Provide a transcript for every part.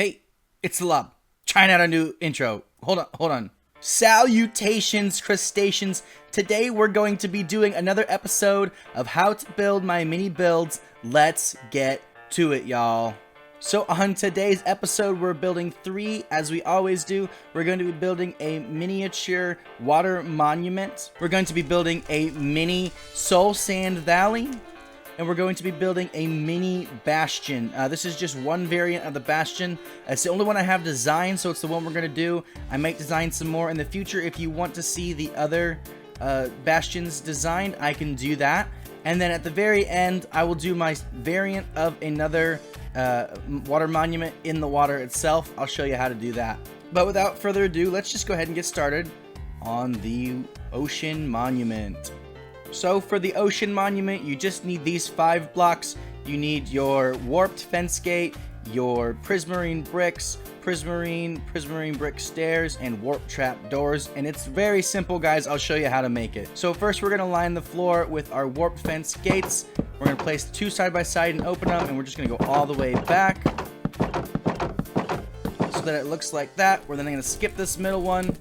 Hey, it's the Lob. Trying out a new intro. Hold on. Salutations, crustaceans. Today we're going to be doing another episode of how to build my mini builds. Let's get to it, y'all. So on today's episode, we're building three, as we always do. We're going to be building a miniature water monument. We're going to be building a mini soul sand valley. And we're going to be building a mini Bastion. This is just one variant of the Bastion. It's the only one I have designed, so it's the one we're going to do. I might design some more in the future. If you want to see the other Bastions designed, I can do that. And then at the very end, I will do my variant of another water monument in the water itself. I'll show you how to do that. But without further ado, let's just go ahead and get started on the ocean monument. So for the ocean monument, you just need these 5 blocks. You need your warped fence gate, your prismarine bricks, prismarine brick stairs, and warp trap doors. And it's very simple, guys. I'll show you how to make it. So first, we're going to line the floor with our warped fence gates. We're going to place 2 side by side and open them, and we're just going to go all the way back so that it looks like that. We're then going to skip this middle one,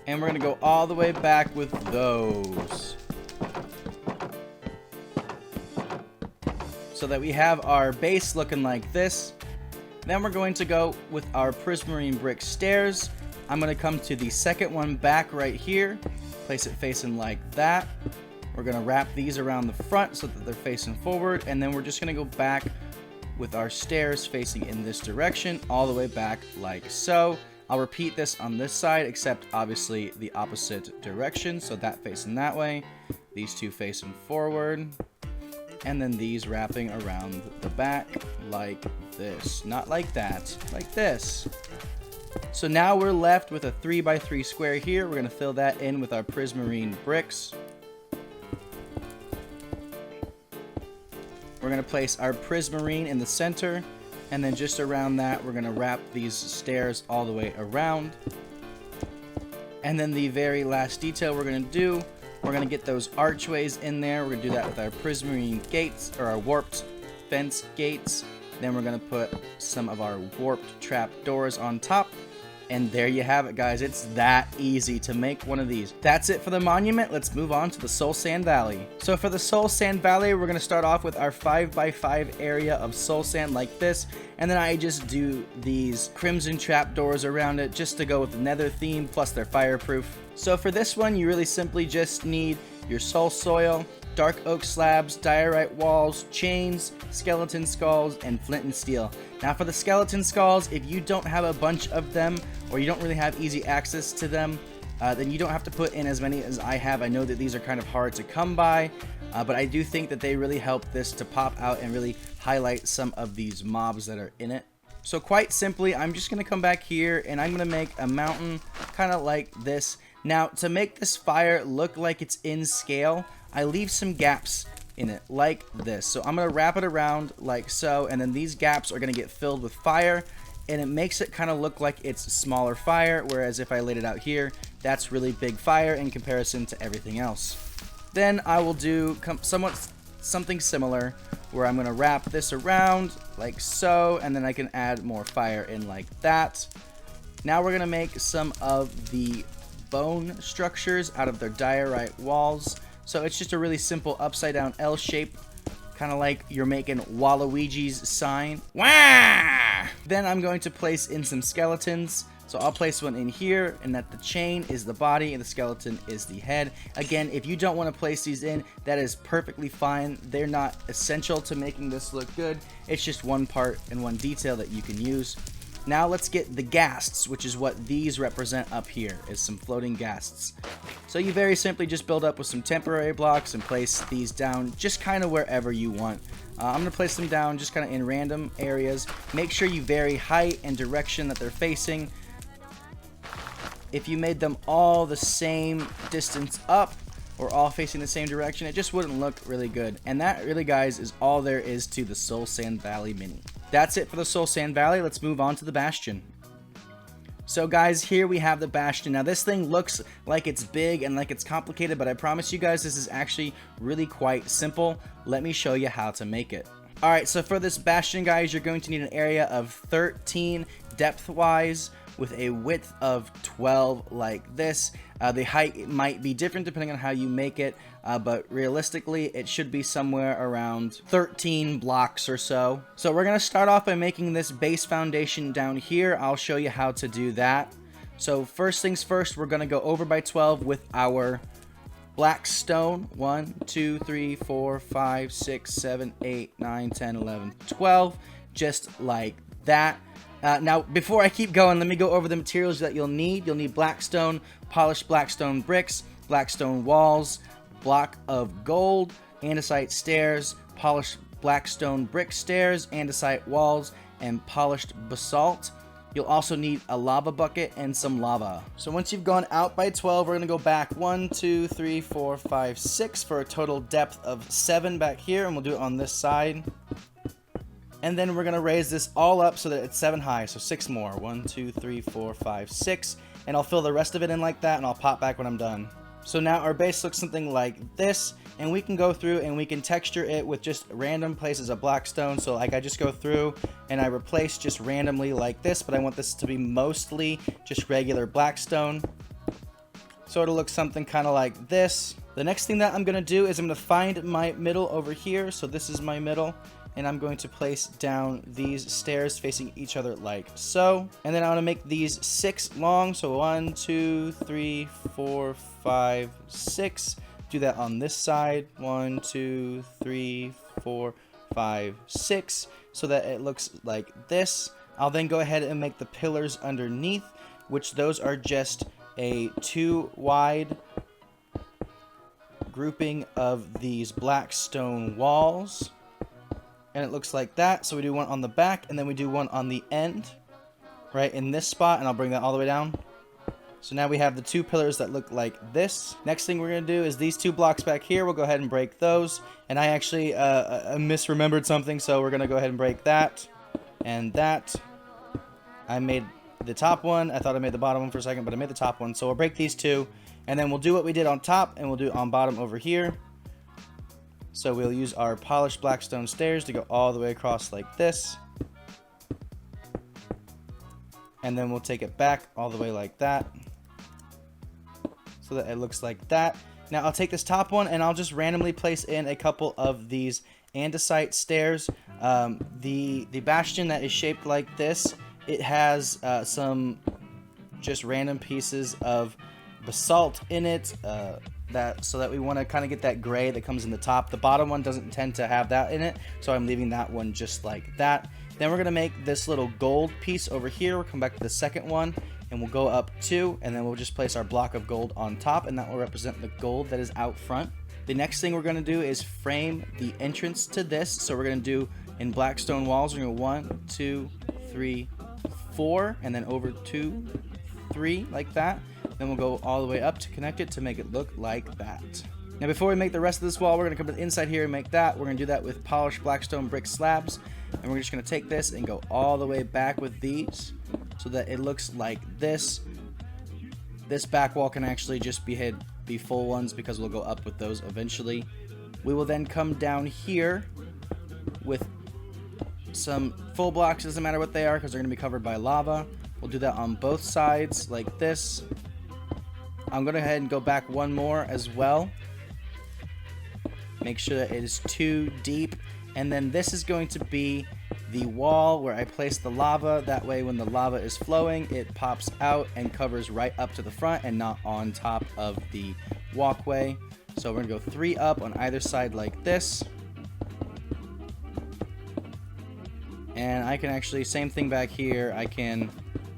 and we're going to go all the way back with those, so that we have our base looking like this. Then we're going to go with our prismarine brick stairs. I'm going to come to the second one back right here, place it facing like that. We're going to wrap these around the front so that they're facing forward, and then we're just going to go back with our stairs facing in this direction all the way back like so. I'll repeat this on this side, except obviously the opposite direction, so that facing that way, these 2 facing forward, and then these wrapping around the back like this. Not like that, like this. So now we're left with a 3 by 3 square here. We're going to fill that in with our prismarine bricks. We're going to place our prismarine in the center, and then just around that we're going to wrap these stairs all the way around. And then the very last detail we're going to do, we're going to get those archways in there. We're going to do that with our prismarine gates, or our warped fence gates. Then we're going to put some of our warped trap doors on top. And there you have it, guys. It's that easy to make one of these. That's it for the monument. Let's move on to the Soul Sand Valley. So for the Soul Sand Valley, we're going to start off with our 5 by 5 area of soul sand like this. And then I just do these crimson trap doors around it just to go with the nether theme, plus they're fireproof. So for this one, you really simply just need your soul soil, dark oak slabs, diorite walls, chains, skeleton skulls, and flint and steel. Now for the skeleton skulls, if you don't have a bunch of them, or you don't really have easy access to them, then you don't have to put in as many as I have. I know that these are kind of hard to come by, but I do think that they really help this to pop out and really highlight some of these mobs that are in it. So quite simply, I'm just going to come back here and I'm going to make a mountain kind of like this. Now to make this fire look like it's in scale, I leave some gaps in it like this. So I'm going to wrap it around like so, and then these gaps are going to get filled with fire, and it makes it kind of look like it's smaller fire, whereas if I laid it out here, that's really big fire in comparison to everything else. Then I will do something similar, where I'm going to wrap this around like so, and then I can add more fire in like that. Now we're going to make some of the bone structures out of their diorite walls. So it's just a really simple upside down L shape, kind of like you're making Waluigi's sign. Wah! Then I'm going to place in some skeletons. So I'll place one in here, and that the chain is the body and the skeleton is the head. Again, if you don't want to place these in, that is perfectly fine. They're not essential to making this look good. It's just one part and one detail that you can use. Now let's get the Ghasts, which is what these represent up here, is some floating Ghasts. So you very simply just build up with some temporary blocks and place these down just kind of wherever you want. I'm going to place them down just kind of in random areas. Make sure you vary height and direction that they're facing. If you made them all the same distance up, or all facing the same direction, it just wouldn't look really good. And that really, guys, is all there is to the Soul Sand Valley mini. That's it for the Soul Sand Valley. Let's move on to the Bastion. So guys, here we have the Bastion. Now this thing looks like it's big and like it's complicated, but I promise you guys this is actually really quite simple. Let me show you how to make it. Alright, so for this Bastion, guys, you're going to need an area of 13 depth-wise with a width of 12 like this. The height might be different depending on how you make it, but realistically it should be somewhere around 13 blocks or so. So we're going to start off by making this base foundation down here. I'll show you how to do that. So first things first, we're going to go over by 12 with our black stone. 1, 2, 3, 4, 5, 6, 7, 8, 9, 10, 11, 12. Just like that. Now, before I keep going, let me go over the materials that you'll need. You'll need blackstone, polished blackstone bricks, blackstone walls, block of gold, andesite stairs, polished blackstone brick stairs, andesite walls, and polished basalt. You'll also need a lava bucket and some lava. So once you've gone out by 12, we're going to go back 1, 2, 3, 4, 5, 6 for a total depth of 7 back here, and we'll do it on this side. And then we're going to raise this all up so that it's 7 high, so 6 more. 1, 2, 3, 4, 5, 6. And I'll fill the rest of it in like that, and I'll pop back when I'm done. So now our base looks something like this, and we can go through and we can texture it with just random places of blackstone. So like I just go through and I replace just randomly like this, but I want this to be mostly just regular blackstone. So it'll look something kind of like this. The next thing that I'm going to do is I'm going to find my middle over here. So this is my middle. And I'm going to place down these stairs facing each other like so. And then I want to make these 6 long. So 1, 2, 3, 4, 5, 6. Do that on this side. 1, 2, 3, 4, 5, 6. So that it looks like this. I'll then go ahead and make the pillars underneath, which those are just a 2 wide grouping of these black stone walls. And it looks like that. So we do one on the back, and then we do one on the end, right in this spot, and I'll bring that all the way down. So now we have the 2 pillars that look like this. Next thing we're going to do is these 2 blocks back here. We'll go ahead and break those. And I actually misremembered something, so we're going to go ahead and break that and that. I made the top one. I thought I made the bottom one for a second, but I made the top one. So we'll break these 2, and then we'll do what we did on top, and we'll do it on bottom over here. So we'll use our polished blackstone stairs to go all the way across like this. And then we'll take it back all the way like that, so that it looks like that. Now I'll take this top one and I'll just randomly place in a couple of these andesite stairs. The Bastion that is shaped like this, it has some just random pieces of basalt in it, so that we want to kind of get that gray that comes in the top. The bottom one doesn't tend to have that in it, so I'm leaving that one just like that. Then we're going to make this little gold piece over here. We'll come back to the second one, and we'll go up 2, and then we'll just place our block of gold on top, and that will represent the gold that is out front. The next thing we're going to do is frame the entrance to this. So we're going to do in blackstone walls, we're going to go 1, 2, 3, 4, and then over 2, 3, like that. Then we'll go all the way up to connect it to make it look like that. Now before we make the rest of this wall, we're going to come to the inside here and make that. We're going to do that with polished blackstone brick slabs. And we're just going to take this and go all the way back with these so that it looks like this. This back wall can actually just be full ones because we'll go up with those eventually. We will then come down here with some full blocks. Doesn't matter what they are because they're going to be covered by lava. We'll do that on both sides like this. I'm going to go ahead and go back one more as well. Make sure that it is 2 deep. And then this is going to be the wall where I place the lava. That way when the lava is flowing, it pops out and covers right up to the front and not on top of the walkway. So we're going to go 3 up on either side like this. And I can actually, same thing back here, I can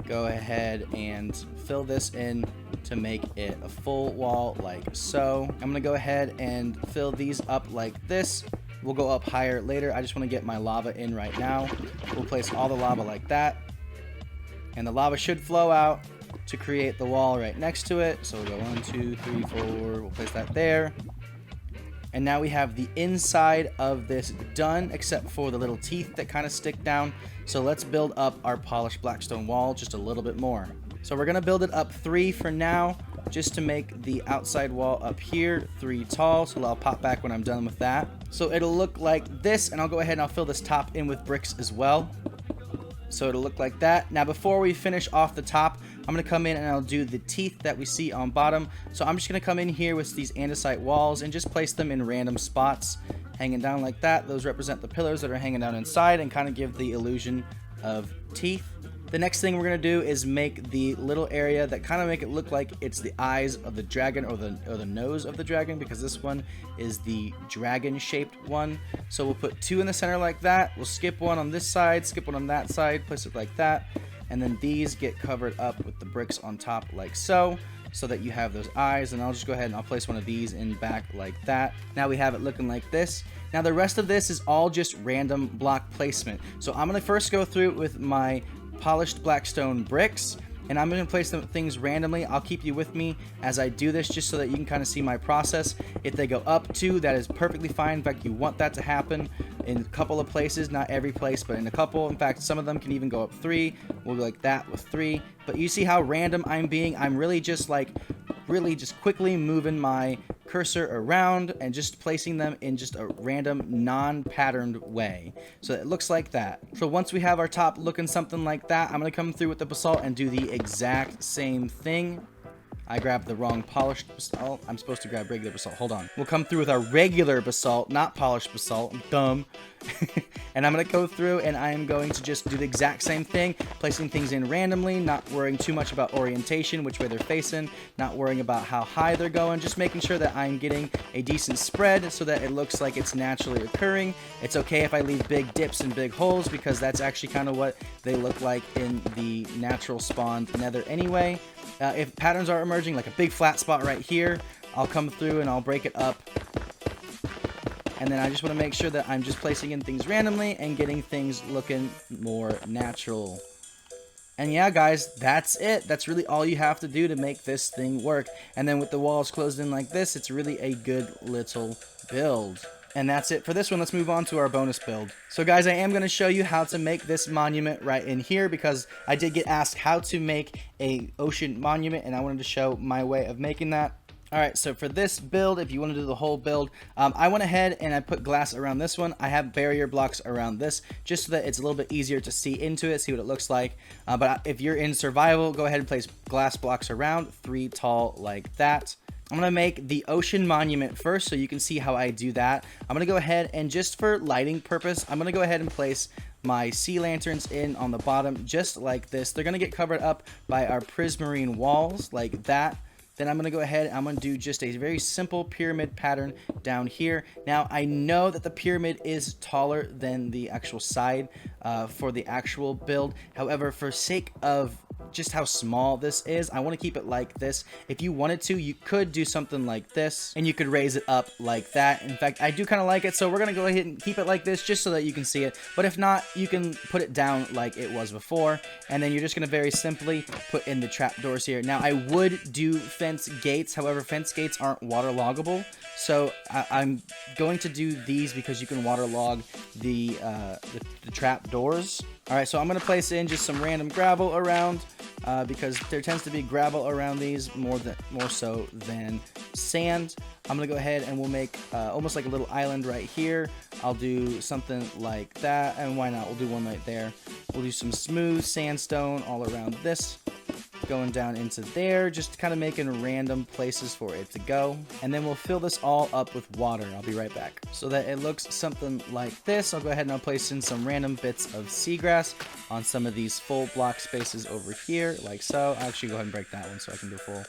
go ahead and fill this in to make it a full wall like so. I'm going to go ahead and fill these up like this. We'll go up higher later. I just want to get my lava in right now. We'll place all the lava like that. And the lava should flow out to create the wall right next to it. So we'll go 1, 2, 3, 4. We'll place that there. And now we have the inside of this done, except for the little teeth that kind of stick down. So let's build up our polished blackstone wall just a little bit more. So we're going to build it up 3 for now, just to make the outside wall up here 3 tall. So I'll pop back when I'm done with that. So it'll look like this, and I'll go ahead and I'll fill this top in with bricks as well. So it'll look like that. Now before we finish off the top, I'm going to come in and I'll do the teeth that we see on bottom. So I'm just going to come in here with these andesite walls and just place them in random spots, hanging down like that. Those represent the pillars that are hanging down inside and kind of give the illusion of teeth. The next thing we're going to do is make the little area that kind of make it look like it's the eyes of the dragon or the nose of the dragon, because this one is the dragon shaped one. So we'll put 2 in the center like that. We'll skip one on this side, skip one on that side, place it like that. And then these get covered up with the bricks on top like so that you have those eyes. And I'll just go ahead and I'll place one of these in back like that. Now we have it looking like this. Now the rest of this is all just random block placement. So I'm going to first go through with my polished blackstone bricks, and I'm going to place them things randomly. I'll keep you with me as I do this just so that you can kind of see my process. If they go up 2, that is perfectly fine. In fact, you want that to happen in a couple of places, not every place, but in a couple. In fact, some of them can even go up 3. We'll go like that with 3. But you see how random I'm being? I'm really just quickly moving my cursor around and just placing them in just a random non-patterned way. So it looks like that. So once we have our top looking something like that, I'm going to come through with the basalt and do the exact same thing. I grabbed the wrong polished basalt. I'm supposed to grab regular basalt. Hold on. We'll come through with our regular basalt, not polished basalt. I'm dumb. And I'm going to go through and I am going to just do the exact same thing, placing things in randomly, not worrying too much about orientation, which way they're facing, not worrying about how high they're going, just making sure that I'm getting a decent spread so that it looks like it's naturally occurring. It's okay if I leave big dips and big holes, because that's actually kind of what they look like in the natural spawned nether anyway. If patterns are emerging, like a big flat spot right here, I'll come through and I'll break it up. And then I just want to make sure that I'm just placing in things randomly and getting things looking more natural. And yeah, guys, that's it. That's really all you have to do to make this thing work. And then with the walls closed in like this, it's really a good little build. And that's it for this one. Let's move on to our bonus build. So guys, I am going to show you how to make this monument right in here, because I did get asked how to make a ocean monument and I wanted to show my way of making that. Alright, so for this build, if you want to do the whole build, I went ahead and I put glass around this one. I have barrier blocks around this, just so that it's a little bit easier to see into it, see what it looks like. But if you're in survival, go ahead and place glass blocks around, 3 tall like that. I'm going to make the ocean monument first so you can see how I do that. I'm going to go ahead and just for lighting purpose, I'm going to go ahead and place my sea lanterns in on the bottom just like this. They're going to get covered up by our prismarine walls like that. Then I'm going to go ahead, I'm going to do just a very simple pyramid pattern down here. Now, I know that the pyramid is taller than the actual side for the actual build. However, for sake of just how small this is, I want to keep it like this. If you wanted to, you could do something like this, and you could raise it up like that. In fact, I do kind of like it, so we're going to go ahead and keep it like this just so that you can see it. But if not, you can put it down like it was before, and then you're just going to very simply put in the trapdoors here. Now, I would do fence gates. However, fence gates aren't waterloggable, so I'm going to do these because you can waterlog the trapdoors. Alright, so I'm going to place in just some random gravel around because there tends to be gravel around these more so than sand. I'm going to go ahead and we'll make almost like a little island right here. I'll do something like that, and why not? We'll do one right there. We'll do some smooth sandstone all around this, going down into there, just kind of making random places for it to go. And then we'll fill this all up with water. I'll be right back. So that it looks something like this, I'll go ahead and I'll place in some random bits of seagrass on some of these full block spaces over here, like so. I'll actually go ahead and break that one so I can do full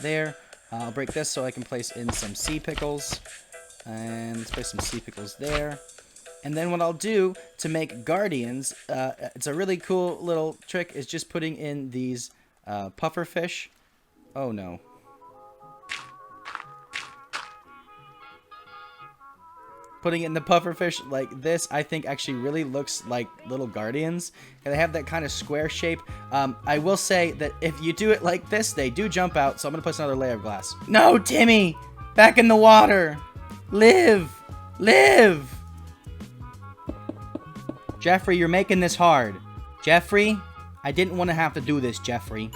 there. I'll break this so I can place in some sea pickles. And let's place some sea pickles there. And then what I'll do to make guardians, it's a really cool little trick, is just putting in these puffer fish. Oh no. Putting in the puffer fish like this, I think actually really looks like little guardians. And they have that kind of square shape. I will say that if you do it like this, they do jump out. So I'm going to place another layer of glass. No, Timmy! Back in the water! Live! Live! Jeffrey, you're making this hard. Jeffrey? I didn't want to have to do this, Jeffrey.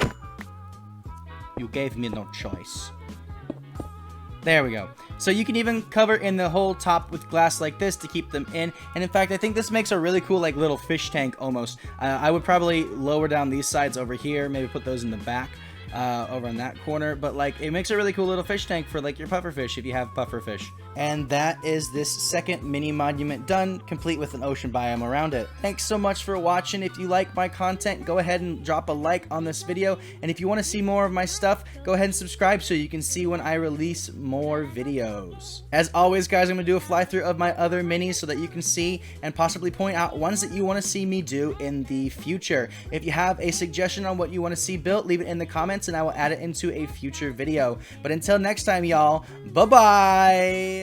You gave me no choice. There we go. So you can even cover in the whole top with glass like this to keep them in. And in fact, I think this makes a really cool like little fish tank almost. I would probably lower down these sides over here, maybe put those in the back. Over in that corner, but like it makes a really cool little fish tank for like your pufferfish if you have pufferfish. And that is this second mini monument done, complete with an ocean biome around it. Thanks so much for watching. If you like my content, go ahead and drop a like on this video, and if you want to see more of my stuff, go ahead and subscribe so you can see when I release more videos. As always, guys, I'm gonna do a fly through of my other minis so that you can see and possibly point out ones that you want to see me do in the future. If you have a suggestion on what you want to see built, leave it in the comments and I will add it into a future video. But until next time, y'all, bye-bye!